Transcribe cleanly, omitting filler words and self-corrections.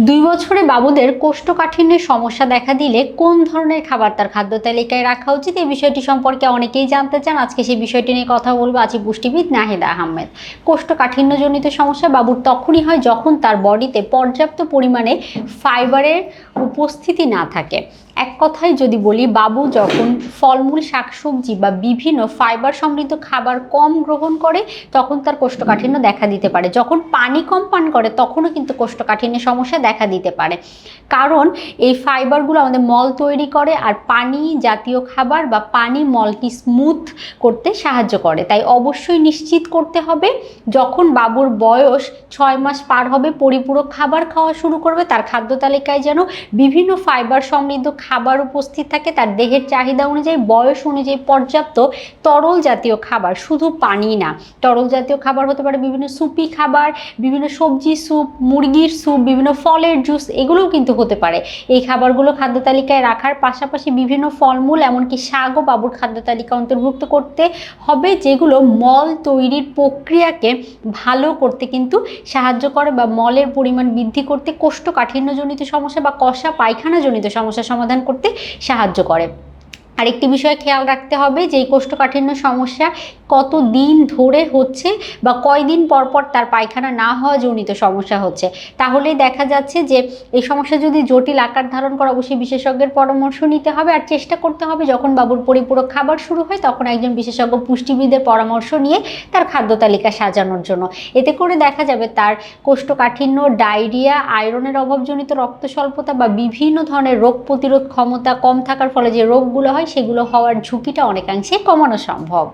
2 বছরে বাবুদের কোষ্ঠকাঠিন্যের সমস্যা দেখা দিলে কোন ধরনের খাবার তার খাদ্য তালিকায় রাখা উচিত, এই বিষয়টি সম্পর্কে অনেকেই জানতে চান। আজকে সেই বিষয়টি নিয়ে কথা বলবো। আছি পুষ্টিবিদ নাহিদা আহমেদ। কোষ্ঠকাঠিন্যজনিত সমস্যা বাবুর তখনই হয় যখন তার বডিতে পর্যাপ্ত পরিমাণে ফাইবারের উপস্থিতি না থাকে। এক কথায় যদি বলি, বাবু যখন ফলমূল, শাকসবজি বা বিভিন্ন ফাইবার সমৃদ্ধ খাবার কম গ্রহণ করে তখন তার কোষ্ঠকাঠিন্য দেখা দিতে পারে। যখন পানি কম পান করে তখনও কিন্তু কোষ্ঠকাঠিন্যের সমস্যা দেখা দিতে পারে, কারণ এই ফাইবারগুলো আমাদের মল তৈরি করে আর পানি জাতীয় খাবার বা পানি মলকে স্মুথ করতে সাহায্য করে। তাই অবশ্যই নিশ্চিত করতে হবে যখন বাবুর বয়স 6 মাস পার হবে, পরিপূরক খাবার খাওয়া শুরু করবে, তার খাদ্য তালিকায় যেন বিভিন্ন ফাইবার সমৃদ্ধ খাবার উপস্থিত থাকে। তার দেহের চাহিদা অনুযায়ী, বয়স অনুযায়ী পর্যাপ্ত তরল জাতীয় খাবার, শুধু পানি না, তরল জাতীয় খাবার হতে পারে বিভিন্ন সুপি খাবার, বিভিন্ন সবজি স্যুপ, মুরগির স্যুপ, বিভিন্ন ফলের জুস, এগুলোও কিন্তু হতে পারে। এই খাবারগুলো খাদ্য তালিকায় রাখার পাশাপাশি বিভিন্ন ফলমূল, এমনকি শাকও বাবুর খাদ্য তালিকা অন্তর্ভুক্ত করতে হবে, যেগুলো মল তৈরির প্রক্রিয়াকে ভালো করতে কিন্তু সাহায্য করে বা মলের পরিমাণ বৃদ্ধি করতে, কোষ্ঠকাঠিন্যজনিত সমস্যা বা কষা পায়খানাজনিত সমস্যার সমাধান করতে সাহায্য করে। আরেকটি বিষয় খেয়াল রাখতে হবে যে এই কোষ্ঠকাঠিন্য সমস্যা কত দিন ধরে হচ্ছে বা কয়দিন পর পর তার পায়খানা না হওয়া জনিত সমস্যা হচ্ছে। তাহলেই দেখা যাচ্ছে যে এই সমস্যা যদি জটিল আকার ধারণ করে, অবশ্যই বিশেষজ্ঞের পরামর্শ নিতে হবে। আর চেষ্টা করতে হবে যখন বাবুর পরিপূরক খাবার শুরু হয় তখন একজন বিশেষজ্ঞ পুষ্টিবিদের পরামর্শ নিয়ে তার খাদ্য তালিকা সাজানোর জন্য। এতে করে দেখা যাবে তার কোষ্ঠকাঠিন্য, ডায়রিয়া, আয়রনের অভাবজনিত রক্ত স্বল্পতা বা বিভিন্ন ধরনের রোগ প্রতিরোধ ক্ষমতা কম থাকার ফলে যে রোগগুলো হয় সেগুলো হওয়ার ঝুঁকিটা অনেকাংশে কমানো সম্ভব।